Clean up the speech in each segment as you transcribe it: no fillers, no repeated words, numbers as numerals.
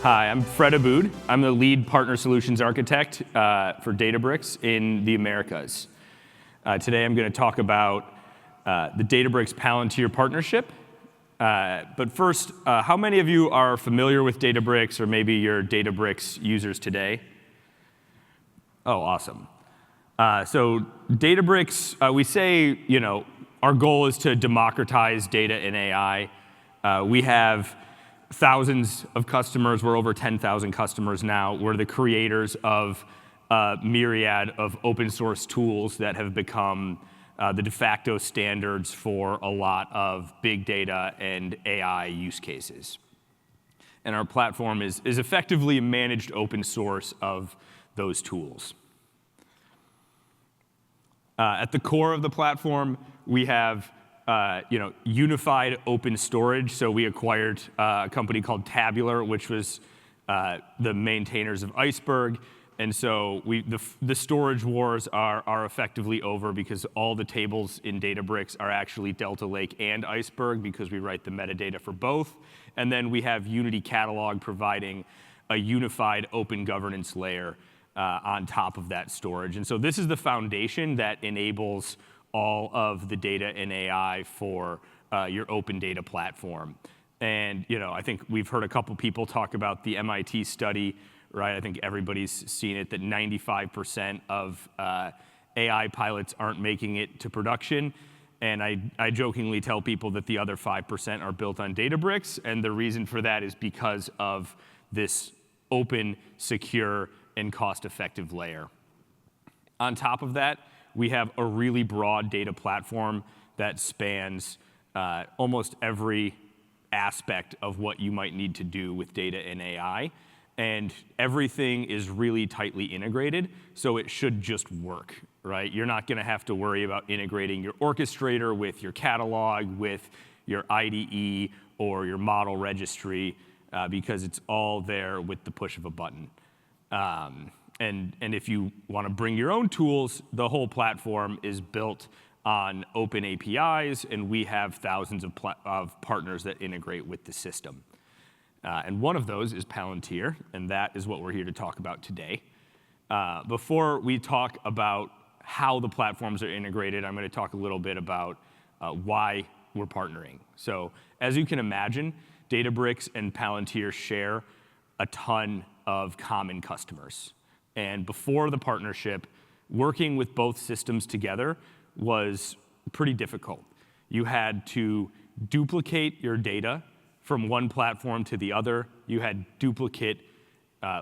Hi, I'm Fred Abood. I'm the lead partner solutions architect for Databricks in the Americas. Today I'm going to talk about the Databricks Palantir partnership. But first, how many of you are familiar with Databricks, or maybe you're Databricks users today? Oh, awesome. So Databricks, we say, our goal is to democratize data and AI. We have thousands of customers. We're over 10,000 customers now. We're the creators of a myriad of open source tools that have become the de facto standards for a lot of big data and AI use cases. And our platform is effectively a managed open source of those tools. At the core of the platform, we have unified open storage. So we acquired a company called Tabular, which was the maintainers of Iceberg. And so the storage wars are effectively over because all the tables in Databricks are actually Delta Lake and Iceberg because we write the metadata for both. And then we have Unity Catalog providing a unified open governance layer on top of that storage. And so this is the foundation that enables all of the data and AI for your open data platform. And I think we've heard a couple people talk about the MIT study, right? I think everybody's seen it, that 95% of AI pilots aren't making it to production. And I jokingly tell people that the other 5% are built on Databricks. And the reason for that is because of this open, secure, and cost-effective layer. On top of that, we have a really broad data platform that spans almost every aspect of what you might need to do with data and AI. And everything is really tightly integrated, so it should just work, right? You're not going to have to worry about integrating your orchestrator with your catalog, with your IDE, or your model registry, because it's all there with the push of a button. And if you want to bring your own tools, the whole platform is built on open APIs, and we have thousands of partners that integrate with the system. And one of those is Palantir, and that is what we're here to talk about today. Before we talk about how the platforms are integrated, I'm going to talk a little bit about why we're partnering. So as you can imagine, Databricks and Palantir share a ton of common customers. And before the partnership, working with both systems together was pretty difficult. You had to duplicate your data from one platform to the other. You had duplicate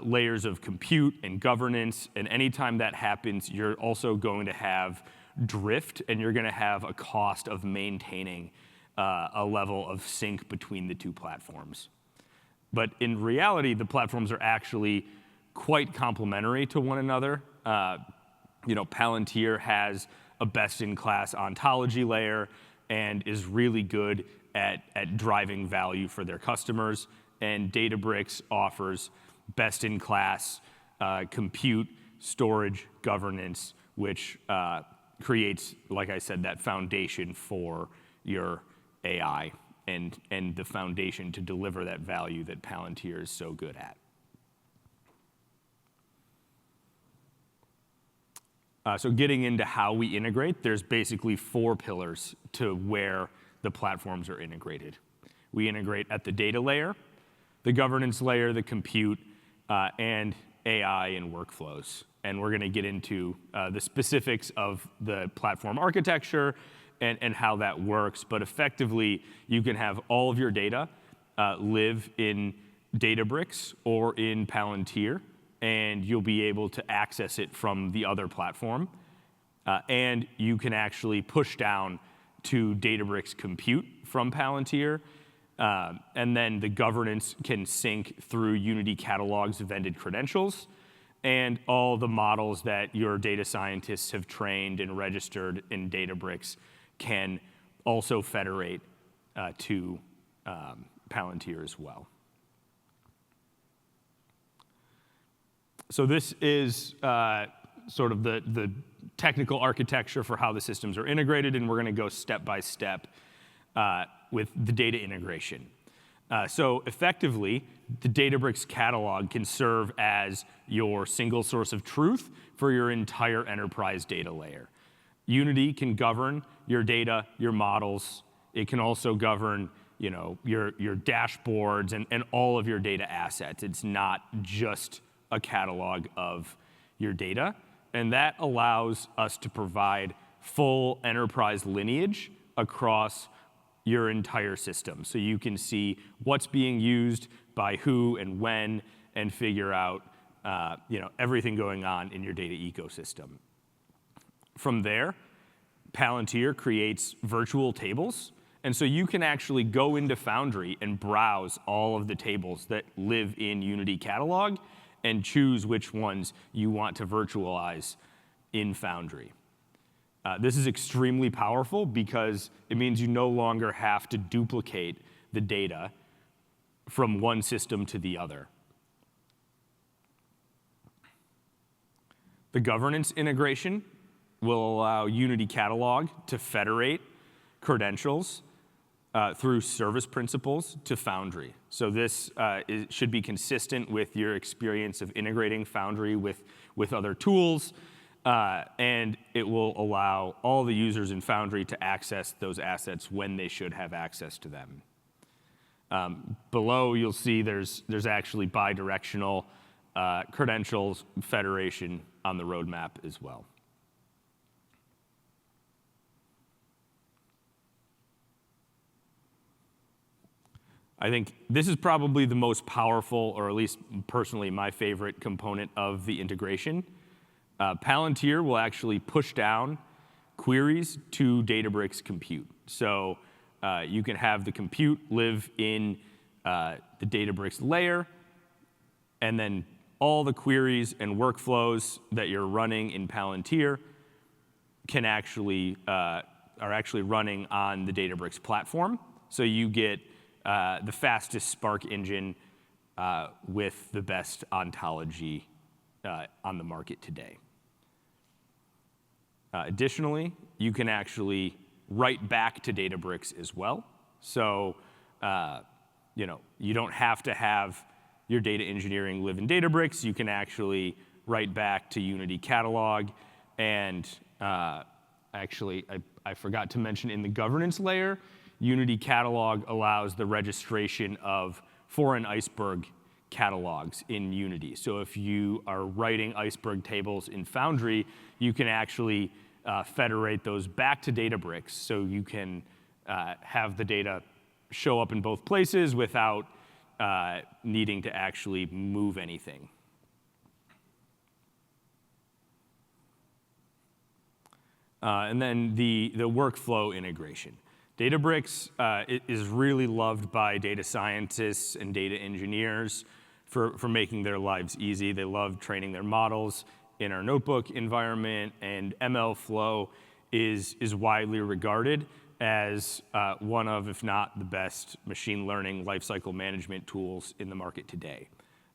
layers of compute and governance. And anytime that happens, you're also going to have drift, and you're going to have a cost of maintaining a level of sync between the two platforms. But in reality, the platforms are actually quite complementary to one another. Palantir has a best-in-class ontology layer and is really good at driving value for their customers. And Databricks offers best-in-class compute, storage, governance, which creates, like I said, that foundation for your AI and the foundation to deliver that value that Palantir is so good at. So getting into how we integrate, there's basically 4 pillars to where the platforms are integrated. We integrate at the data layer, the governance layer, the compute, and AI and workflows. And we're going to get into the specifics of the platform architecture and how that works. But effectively, you can have all of your data live in Databricks or in Palantir, and you'll be able to access it from the other platform. And you can actually push down to Databricks compute from Palantir. And then the governance can sync through Unity Catalog's vended credentials. And all the models that your data scientists have trained and registered in Databricks can also federate to Palantir as well. So this is sort of the technical architecture for how the systems are integrated, and we're going to go step by step with the data integration. So effectively, the Databricks catalog can serve as your single source of truth for your entire enterprise data layer. Unity can govern your data, your models. It can also govern your dashboards and all of your data assets. It's not just a catalog of your data. And that allows us to provide full enterprise lineage across your entire system. So you can see what's being used by who and when, and figure out everything going on in your data ecosystem. From there, Palantir creates virtual tables. And so you can actually go into Foundry and browse all of the tables that live in Unity Catalog and choose which ones you want to virtualize in Foundry. This is extremely powerful because it means you no longer have to duplicate the data from one system to the other. The governance integration will allow Unity Catalog to federate credentials through service principals to Foundry. So this should be consistent with your experience of integrating Foundry with other tools, and it will allow all the users in Foundry to access those assets when they should have access to them. Below, you'll see there's actually bidirectional credentials federation on the roadmap as well. I think this is probably the most powerful, or at least personally my favorite component of the integration. Palantir will actually push down queries to Databricks compute. So you can have the compute live in the Databricks layer, and then all the queries and workflows that you're running in Palantir are actually running on the Databricks platform. So you get the fastest Spark engine with the best ontology on the market today. Additionally, you can actually write back to Databricks as well. So you don't have to have your data engineering live in Databricks. You can actually write back to Unity Catalog. And actually, I forgot to mention in the governance layer, Unity Catalog allows the registration of foreign Iceberg catalogs in Unity. So if you are writing Iceberg tables in Foundry, you can actually federate those back to Databricks, so you can have the data show up in both places without needing to actually move anything. And then the workflow integration. Databricks is really loved by data scientists and data engineers for making their lives easy. They love training their models in our notebook environment, and MLflow is widely regarded as one of, if not the best, machine learning lifecycle management tools in the market today.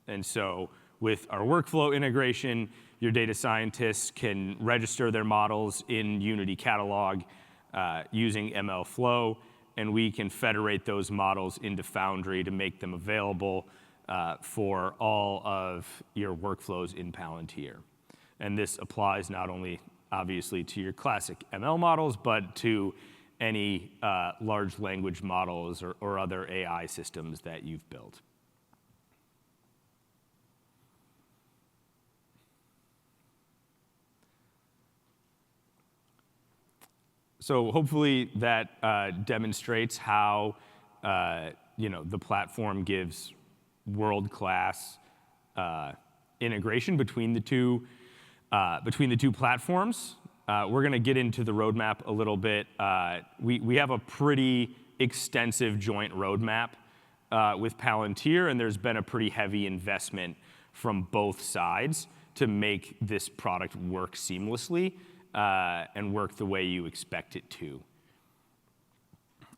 And so with our workflow integration, your data scientists can register their models in Unity Catalog using MLflow, and we can federate those models into Foundry to make them available for all of your workflows in Palantir. And this applies not only, obviously, to your classic ML models, but to any large language models or other AI systems that you've built. So hopefully that demonstrates how the platform gives world-class integration between the two platforms. We're going to get into the roadmap a little bit. We have a pretty extensive joint roadmap with Palantir, and there's been a pretty heavy investment from both sides to make this product work seamlessly and work the way you expect it to.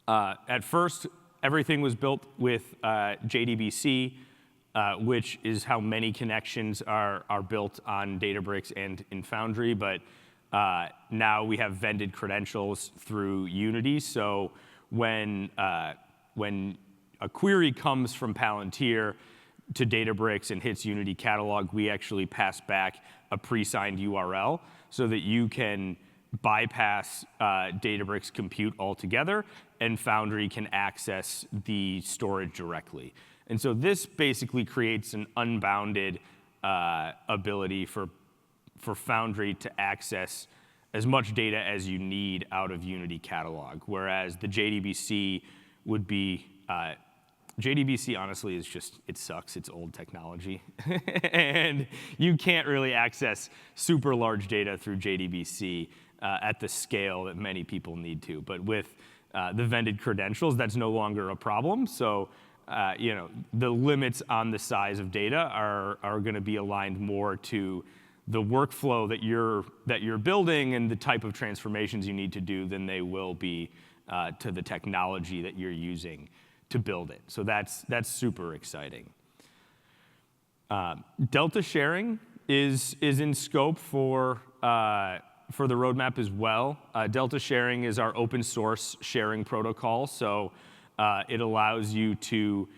At first, everything was built with JDBC, which is how many connections are built on Databricks and in Foundry, but now we have vended credentials through Unity. So when a query comes from Palantir to Databricks and hits Unity Catalog, we actually pass back a pre-signed URL so that you can bypass Databricks compute altogether, and Foundry can access the storage directly. And so this basically creates an unbounded ability for Foundry to access as much data as you need out of Unity Catalog, whereas the JDBC would be, JDBC honestly is just, it sucks, it's old technology. And you can't really access super large data through JDBC at the scale that many people need to. But with the vended credentials, that's no longer a problem. So the limits on the size of data are going to be aligned more to the workflow that you're building and the type of transformations you need to do than they will be to the technology that you're using to build it. So that's super exciting. Delta sharing is in scope for the roadmap as well. Delta sharing is our open source sharing protocol. So it allows you to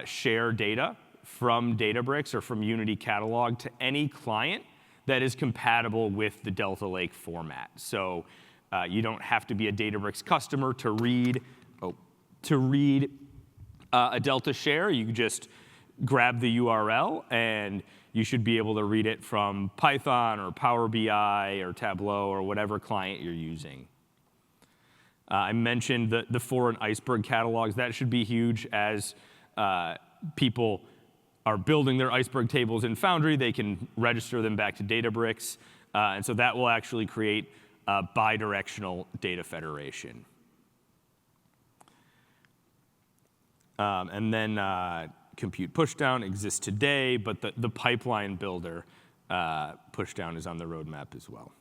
share data from Databricks or from Unity Catalog to any client that is compatible with the Delta Lake format. So you don't have to be a Databricks customer to read a Delta share. You just grab the URL, and you should be able to read it from Python or Power BI or Tableau or whatever client you're using. I mentioned the For and Iceberg catalogs. That should be huge as people are building their Iceberg tables in Foundry. They can register them back to Databricks. And so that will actually create a bidirectional data federation. And then compute pushdown exists today, but the pipeline builder pushdown is on the roadmap as well.